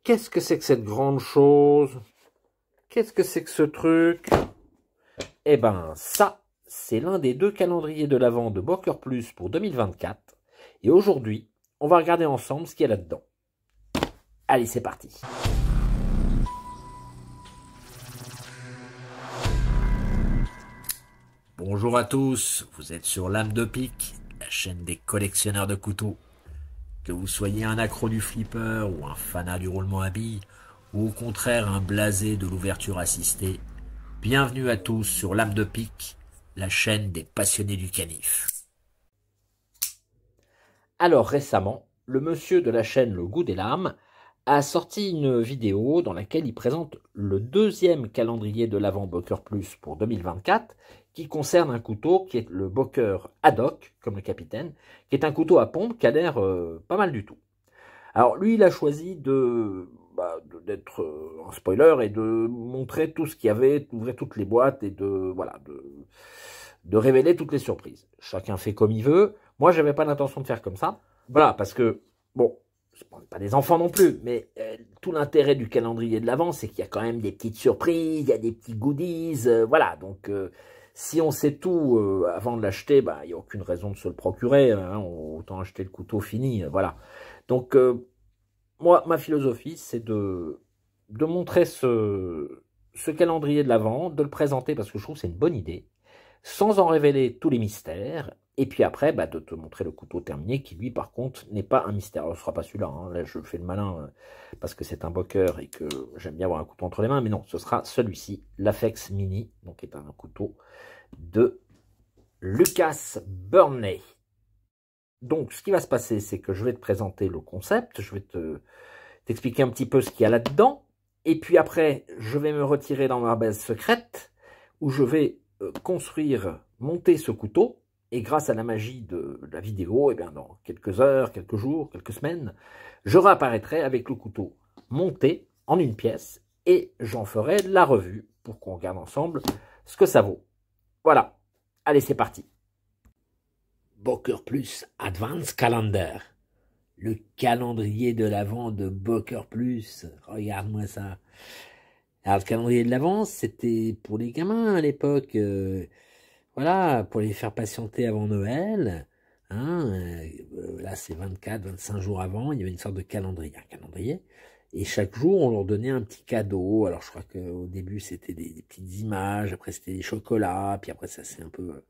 Qu'est-ce que c'est que cette grande chose? Qu'est-ce que c'est que ce truc? Eh ben, ça, c'est l'un des 2 calendriers de l'Avent de Booker Plus pour 2024. Et aujourd'hui, on va regarder ensemble ce qu'il y a là-dedans. Allez, c'est parti. Bonjour à tous, vous êtes sur Lame de Pique, la chaîne des collectionneurs de couteaux. Que vous soyez un accro du flipper ou un fanat du roulement à billes, ou au contraire un blasé de l'ouverture assistée, bienvenue à tous sur Lame de Pique, la chaîne des passionnés du canif. Alors récemment, le monsieur de la chaîne Le Goût des Lames a sorti une vidéo dans laquelle il présente le 2e calendrier de l'Avent Booker Plus pour 2024 qui concerne un couteau qui est le Booker Haddock, comme le capitaine, qui est un couteau à pompe qui a l'air pas mal du tout. Alors lui, il a choisi d'être un spoiler et de montrer tout ce qu'il y avait, d'ouvrir toutes les boîtes et de révéler toutes les surprises. Chacun fait comme il veut. Moi, j'avais pas l'intention de faire comme ça. Voilà, parce que, bon, on n'est pas des enfants non plus, mais tout l'intérêt du calendrier de l'Avent, c'est qu'il y a quand même des petites surprises, il y a des petits goodies, voilà. Donc, si on sait tout avant de l'acheter, il n'y a aucune raison de se le procurer. Hein, autant acheter le couteau fini, voilà. Donc, moi, ma philosophie, c'est de montrer ce calendrier de l'Avent, de le présenter parce que je trouve que c'est une bonne idée, sans en révéler tous les mystères, et puis après, de te montrer le couteau terminé, qui lui, par contre, n'est pas un mystère. Alors, ce ne sera pas celui-là, hein. Là, je fais le malin parce que c'est un Booker et que j'aime bien avoir un couteau entre les mains, mais non, ce sera celui-ci, l'Afex Mini, donc qui est un couteau de Lucas Burney. Donc, ce qui va se passer, c'est que je vais te présenter le concept, je vais t'expliquer un petit peu ce qu'il y a là-dedans, et puis après, je vais me retirer dans ma base secrète, où je vais monter ce couteau, et grâce à la magie de la vidéo, et bien dans quelques heures, quelques jours, quelques semaines, je réapparaîtrai avec le couteau monté en une pièce, et j'en ferai la revue, pour qu'on regarde ensemble ce que ça vaut. Voilà, allez c'est parti. Booker Plus Advance Calendar. Le calendrier de l'Avent de Booker Plus. Regarde-moi ça. Alors, le calendrier de l'Avent, c'était pour les gamins à l'époque. Voilà, pour les faire patienter avant Noël. Hein, là, c'est 24, 25 jours avant. Il y avait une sorte de calendrier. Un calendrier. Et chaque jour, on leur donnait un petit cadeau. Alors, je crois qu'au début, c'était des petites images. Après, c'était des chocolats. Puis après, ça s'est un peu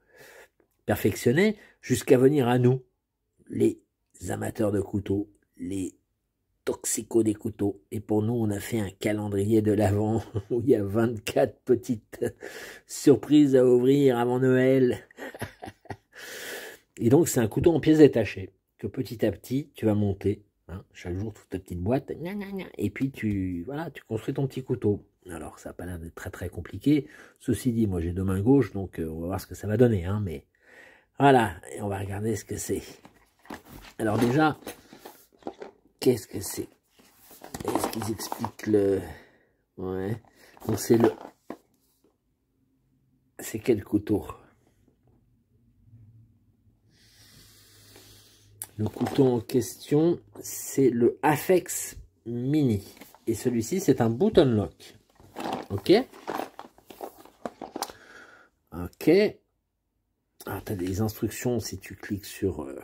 perfectionné. Jusqu'à venir à nous, les amateurs de couteaux, les toxicos des couteaux. Et pour nous, on a fait un calendrier de l'Avent où il y a 24 petites surprises à ouvrir avant Noël. Et donc, c'est un couteau en pièces détachées que petit à petit, tu vas monter. Hein, chaque jour, toute ta petite boîte. Et puis, tu construis ton petit couteau. Alors, ça n'a pas l'air d'être très très compliqué. Ceci dit, moi, j'ai 2 mains gauches, donc on va voir ce que ça va donner. Hein, mais voilà, et on va regarder ce que c'est. Alors déjà, qu'est-ce que c'est? Est-ce qu'ils expliquent le... Ouais. Donc c'est le... C'est quel couteau? Le couteau en question, c'est le Afex Mini. Et celui-ci, c'est un boot lock. Ok? Ok. Alors, tu as des instructions si tu cliques sur... le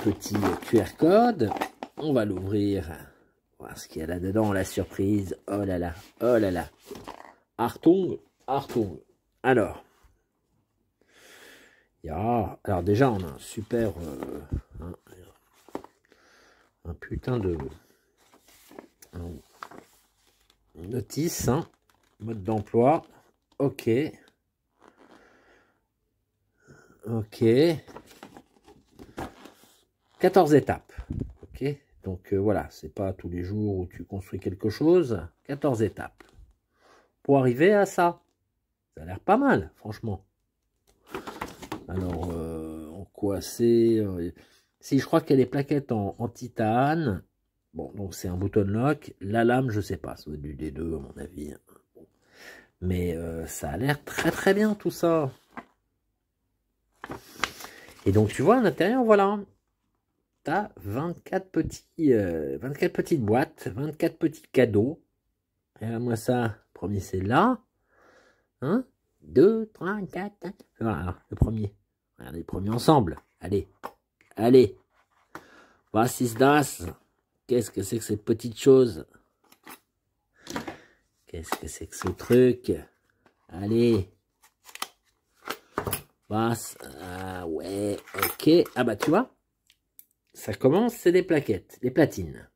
petit QR code, on va l'ouvrir, voir ce qu'il y a là-dedans, la surprise, oh là là, oh là là, Achtung, Achtung. Alors déjà on a un super, un putain de notice, hein, mode d'emploi, ok, 14 étapes, ok, donc voilà, c'est pas tous les jours où tu construis quelque chose, 14 étapes, pour arriver à ça, ça a l'air pas mal, franchement. Alors, en quoi c'est si je crois qu'il y a des plaquettes en titane, bon, donc c'est un button lock, la lame, je sais pas, ça doit être du D2 à mon avis, bon. Mais ça a l'air très très bien tout ça. Et donc tu vois à l'intérieur, voilà, t'as 24 petites boîtes, 24 petits cadeaux. Regarde-moi ça. Le premier, c'est là. 1, 2, 3, 4, 5. Voilà, alors, le premier. Regardez le premier ensemble. Allez. Allez. Was ist das? Qu'est-ce que c'est que cette petite chose? Qu'est-ce que c'est que ce truc? Allez. Was? Ah ouais, ok. Ah bah tu vois, ça commence, c'est des plaquettes, des platines.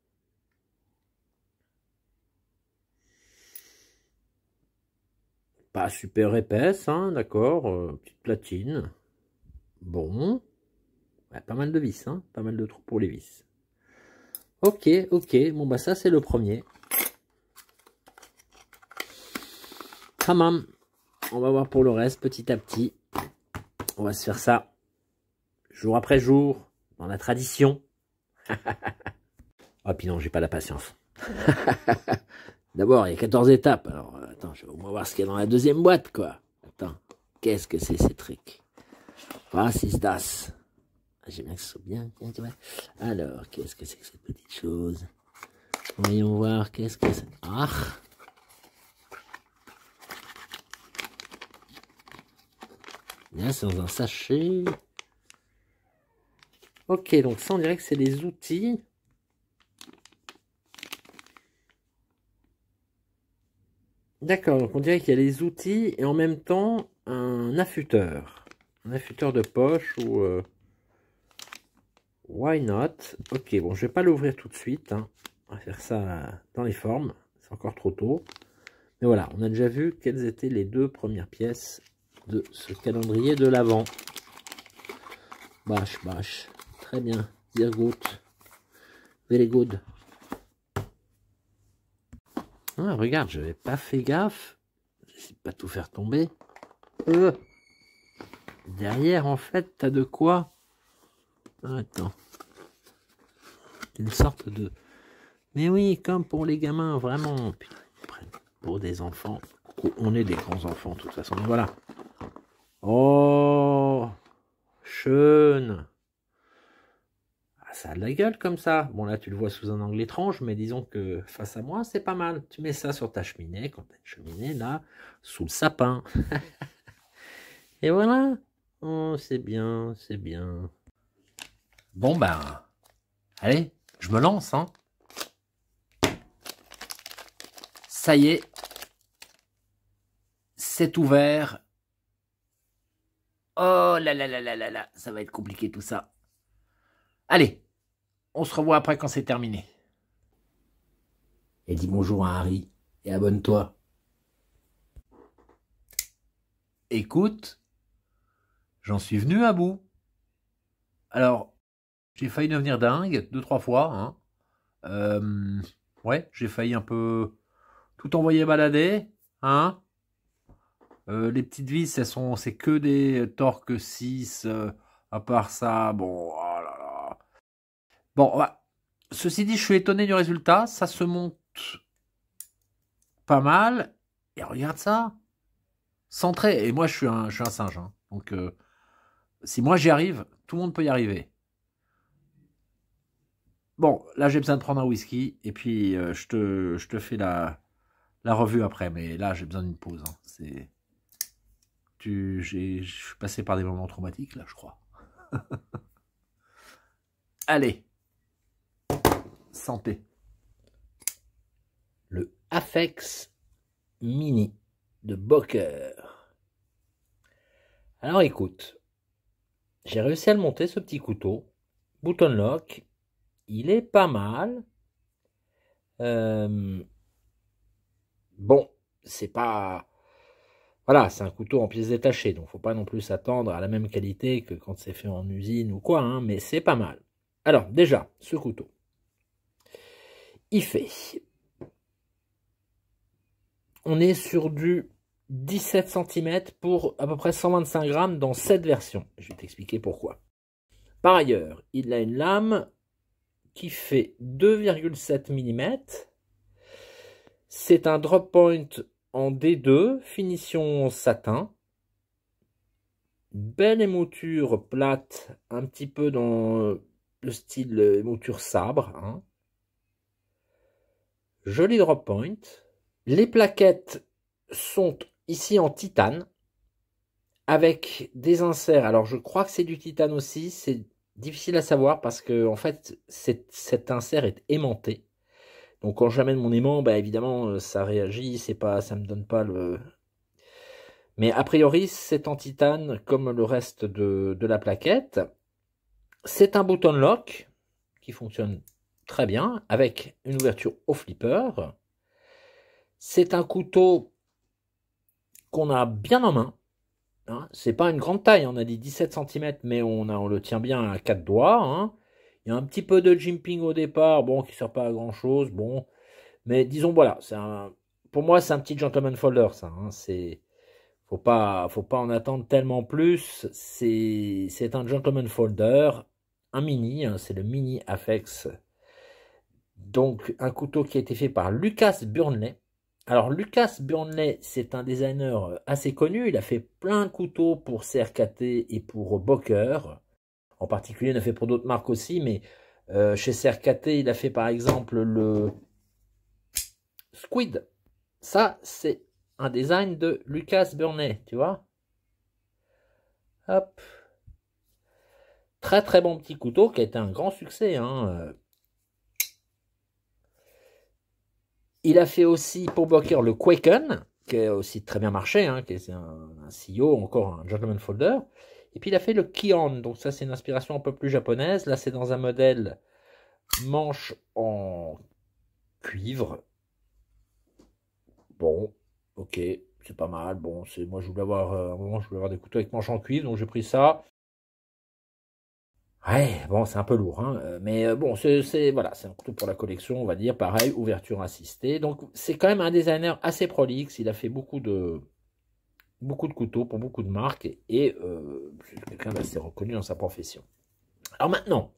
Pas super épaisse, hein, d'accord. Petite platine. Bon. Ouais, pas mal de vis, hein. Pas mal de trous pour les vis. Ok, ok. Bon, bah ça, c'est le premier. Tamam. On va voir pour le reste, petit à petit. On va se faire ça jour après jour, dans la tradition. Ah, puis non, j'ai pas la patience. D'abord, il y a 14 étapes. Alors, attends, je vais au moins voir ce qu'il y a dans la deuxième boîte, quoi. Attends, qu'est-ce que c'est ces trucs? Was ist das? J'aime bien que ce soit bien. Alors, qu'est-ce que c'est que cette petite chose? Voyons voir, qu'est-ce que c'est? Ah! Là, c'est dans un sachet. Ok, donc ça, on dirait que c'est des outils. D'accord, donc on dirait qu'il y a les outils et en même temps un affûteur. Un affûteur de poche ou... why not? Ok, bon, je vais pas l'ouvrir tout de suite. Hein. On va faire ça dans les formes. C'est encore trop tôt. Mais voilà, on a déjà vu quelles étaient les deux premières pièces de ce calendrier de l'Avent. Bâche, bâche. Très bien. Sehr gut. Very good. Ah, regarde, je n'avais pas fait gaffe. J'essaie de pas tout faire tomber. Derrière, en fait, t'as de quoi? Attends. Une sorte de... Mais oui, comme pour les gamins, vraiment. Putain, ils prennent pour des enfants. On est des grands enfants, de toute façon. Donc voilà. Oh, schön. Ah, ça a de la gueule comme ça. Bon, là, tu le vois sous un angle étrange, mais disons que face à moi, c'est pas mal. Tu mets ça sur ta cheminée, quand tu as une cheminée, là, sous le sapin. Et voilà. Oh, c'est bien, c'est bien. Bon, ben, allez, je me lance, hein. Ça y est, c'est ouvert. Oh là là là là là là, ça va être compliqué tout ça. Allez, on se revoit après quand c'est terminé. Et dis bonjour à Harry et abonne-toi. Écoute, j'en suis venu à bout. Alors, j'ai failli devenir dingue 2-3 fois. Hein. Ouais, j'ai failli un peu tout envoyer balader. Hein. Les petites vis, c'est que des Torque 6. À part ça, bon, oh là là. Bon, bah, ceci dit, je suis étonné du résultat. Ça se monte pas mal. Et regarde ça. Centré. Et moi, je suis un singe. Hein. Donc, si moi j'y arrive, tout le monde peut y arriver. Bon, là, j'ai besoin de prendre un whisky. Et puis, je te fais la revue après. Mais là, j'ai besoin d'une pause. Hein. Je suis passé par des moments traumatiques, là, je crois. Allez. Santé. Le Afex Mini de Boker. Alors écoute, j'ai réussi à le monter, ce petit couteau. Button lock. Il est pas mal. Bon, c'est pas... Voilà, c'est un couteau en pièces détachées, donc faut pas non plus s'attendre à la même qualité que quand c'est fait en usine ou quoi, hein, mais c'est pas mal. Alors, déjà, ce couteau, il fait... On est sur du 17 cm pour à peu près 125 grammes dans cette version. Je vais t'expliquer pourquoi. Par ailleurs, il a une lame qui fait 2,7 mm. C'est un drop point en D2, finition satin. Belle émouture plate, un petit peu dans le style mouture sabre. Hein. Joli drop point. Les plaquettes sont ici en titane, avec des inserts. Alors je crois que c'est du titane aussi, c'est difficile à savoir parce que en fait cet insert est aimanté. Donc quand j'amène mon aimant, bah, évidemment ça réagit, c'est pas, ça me donne pas le. Mais a priori c'est en titane comme le reste de la plaquette. C'est un button lock qui fonctionne très bien avec une ouverture au flipper. C'est un couteau qu'on a bien en main. Hein. C'est pas une grande taille, on a dit 17 cm, mais on le tient bien à 4 doigts. Hein. Il y a un petit peu de jimping au départ, bon, qui ne sert pas à grand chose, bon. Mais disons, voilà, pour moi, c'est un petit gentleman folder, ça. Hein. Faut pas en attendre tellement plus. C'est un gentleman folder, un mini, hein, c'est le mini Afex. Donc, un couteau qui a été fait par Lucas Burnley. Alors, Lucas Burnley, c'est un designer assez connu. Il a fait plein de couteaux pour CRKT et pour Boker. En particulier, il a fait pour d'autres marques aussi, mais chez CRKT, il a fait par exemple le Squid. Ça, c'est un design de Lucas Burnley, tu vois. Hop. Très très bon petit couteau qui a été un grand succès. Hein. Il a fait aussi pour Boker le Quaken, qui a aussi très bien marché, hein, qui est un CEO, encore un gentleman folder. Et puis il a fait le Kion, donc ça c'est une inspiration un peu plus japonaise. Là c'est dans un modèle manche en cuivre. Bon, ok, c'est pas mal. Bon, moi je voulais avoir un moment je voulais avoir des couteaux avec manche en cuivre, donc j'ai pris ça. Ouais, bon, c'est un peu lourd, hein, mais bon, voilà, c'est un couteau pour la collection, on va dire, pareil, ouverture assistée. Donc, c'est quand même un designer assez prolixe, il a fait beaucoup de couteaux pour beaucoup de marques, et c'est quelqu'un d'assez reconnu dans sa profession. Alors maintenant,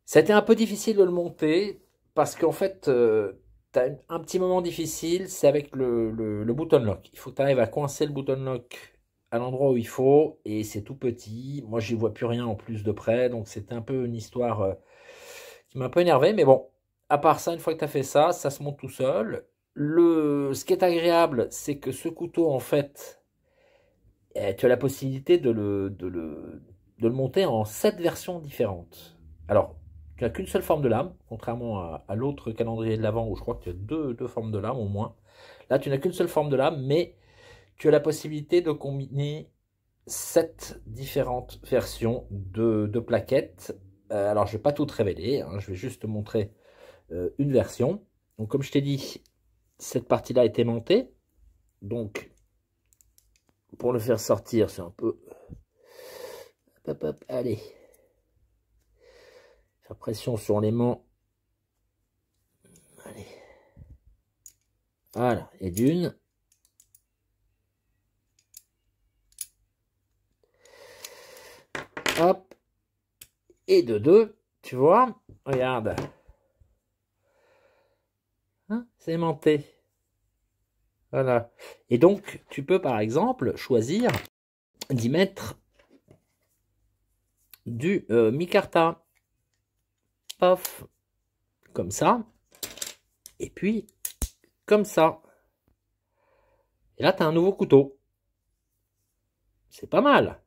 c'était un peu difficile de le monter, parce qu'en fait, tu as un petit moment difficile, c'est avec le button lock. Il faut que tu arrives à coincer le button lock à l'endroit où il faut, et c'est tout petit. Moi, j'y vois plus rien en plus de près, donc c'était un peu une histoire qui m'a un peu énervé, mais bon, à part ça, une fois que tu as fait ça, ça se monte tout seul. Ce qui est agréable, c'est que ce couteau, en fait, tu as la possibilité de le monter en 7 versions différentes. Alors, tu n'as qu'une seule forme de lame, contrairement à l'autre calendrier de l'Avent où je crois que tu as deux formes de lame au moins. Là, tu n'as qu'une seule forme de lame, mais tu as la possibilité de combiner 7 différentes versions de plaquettes. Alors, je ne vais pas tout te révéler, hein, je vais juste te montrer une version. Donc, comme je t'ai dit, cette partie-là est aimantée. Donc, pour le faire sortir, c'est un peu... Hop, hop, allez. Faire pression sur l'aimant. Allez. Voilà, et d'une. Hop. Et de deux, tu vois, regarde. Hein, c'est aimanté. Voilà. Et donc, tu peux par exemple choisir d'y mettre du micarta. Paf. Comme ça. Et puis, comme ça. Et là, tu as un nouveau couteau. C'est pas mal.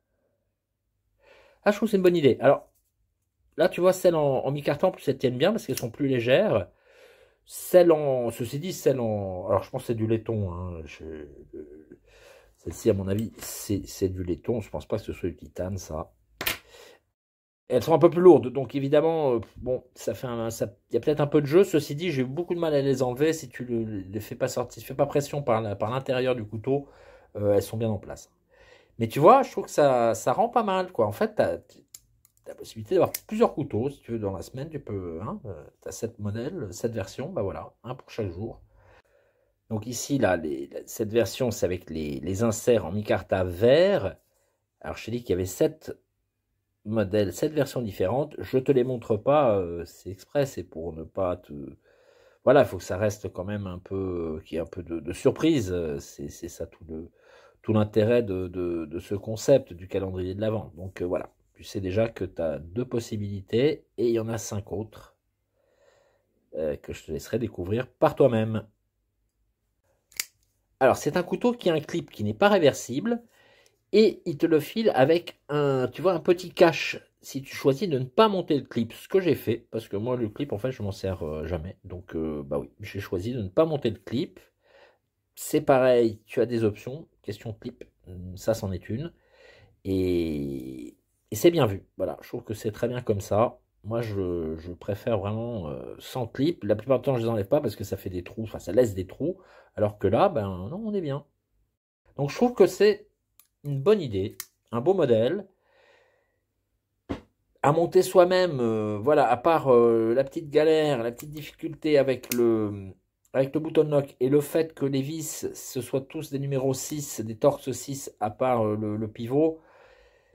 Ah, je trouve que c'est une bonne idée. Alors, là, tu vois, celles en micarta, en plus, elles tiennent bien parce qu'elles sont plus légères. Ceci dit, alors je pense que c'est du laiton. Hein. Celle-ci, à mon avis, c'est du laiton. Je pense pas que ce soit du titane, ça. Elles sont un peu plus lourdes, donc évidemment, bon, il y a peut-être un peu de jeu. Ceci dit, j'ai eu beaucoup de mal à les enlever. Si tu les fais pas sortir, si tu fais pas pression par l'intérieur du couteau, elles sont bien en place. Mais tu vois, je trouve que ça rend pas mal, quoi. En fait, tu as la possibilité d'avoir plusieurs couteaux. Si tu veux, dans la semaine, tu peux, hein, tu as 7 modèles, 7 versions, bah voilà, un pour chaque jour. Donc ici, là, cette version, c'est avec les inserts en micarta vert. Alors, je t'ai dit qu'il y avait 7 modèles, 7 versions différentes. Je te les montre pas, c'est exprès, c'est pour ne pas te... Voilà, il faut que ça reste quand même un peu, qu'il y ait un peu de surprise. C'est ça tout l'intérêt de ce concept du calendrier de l'Avent. Donc voilà. Tu sais déjà que tu as 2 possibilités et il y en a 5 autres que je te laisserai découvrir par toi-même. Alors, c'est un couteau qui a un clip qui n'est pas réversible et il te le file avec un, tu vois, un petit cache si tu choisis de ne pas monter le clip. Ce que j'ai fait, parce que moi, le clip, en fait, je m'en sers jamais. Donc, bah oui, j'ai choisi de ne pas monter le clip. C'est pareil, tu as des options. Question clip, ça, c'en est une. Et c'est bien vu. Voilà, je trouve que c'est très bien comme ça. Moi, je préfère vraiment sans clip. La plupart du temps, je les enlève pas parce que ça fait des trous, enfin, ça laisse des trous. Alors que là, ben non, on est bien. Donc, je trouve que c'est une bonne idée, un beau modèle. À monter soi-même, voilà, à part la petite galère, la petite difficulté avec le bouton lock et le fait que les vis, ce soient tous des numéros 6, des torques 6, à part le pivot.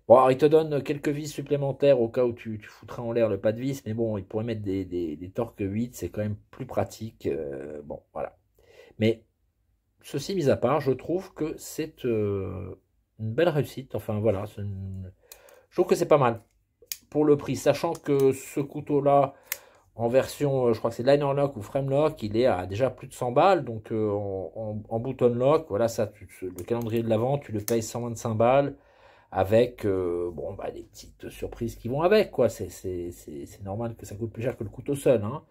Bon, alors, il te donne quelques vis supplémentaires au cas où tu foutrais en l'air le pas de vis, mais bon, il pourrait mettre des torques 8, c'est quand même plus pratique. Bon, voilà. Mais ceci mis à part, je trouve que c'est une belle réussite. Enfin, voilà, je trouve que c'est pas mal pour le prix, sachant que ce couteau-là, en version, je crois que c'est liner lock ou frame lock, il est à déjà plus de 100 balles, donc en button lock, voilà, ça, le calendrier de l'avant, tu le payes 125 balles, avec bon, bah, des petites surprises qui vont avec, quoi. C'est normal que ça coûte plus cher que le couteau seul, hein.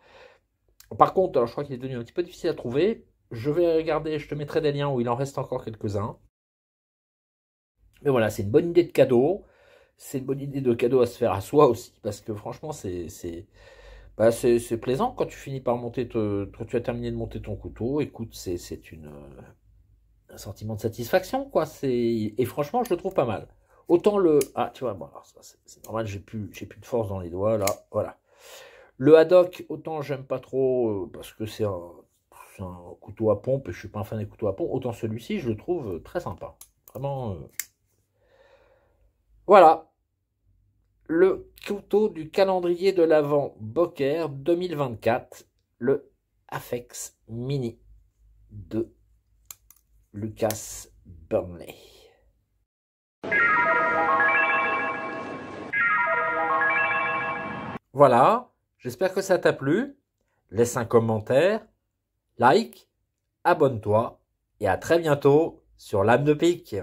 Par contre, alors, je crois qu'il est devenu un petit peu difficile à trouver. Je vais regarder, je te mettrai des liens où il en reste encore quelques-uns. Mais voilà, c'est une bonne idée de cadeau. C'est une bonne idée de cadeau à se faire à soi aussi, parce que franchement, bah, c'est plaisant quand tu finis par monter, quand tu as terminé de monter ton couteau. Écoute, c'est un sentiment de satisfaction, quoi. Et franchement, je le trouve pas mal. Autant ah, tu vois, bon, alors ça, c'est normal, j'ai plus de force dans les doigts, là, voilà. Le haddock, autant j'aime pas trop, parce que c'est un couteau à pompe, et je suis pas un fan des couteaux à pompe, autant celui-ci, je le trouve très sympa. Vraiment, voilà. Le couteau du calendrier de l'Avent Boker 2024, le Afex Mini de Lucas Burnley. Voilà, j'espère que ça t'a plu. Laisse un commentaire, like, abonne-toi et à très bientôt sur Lame de Pique.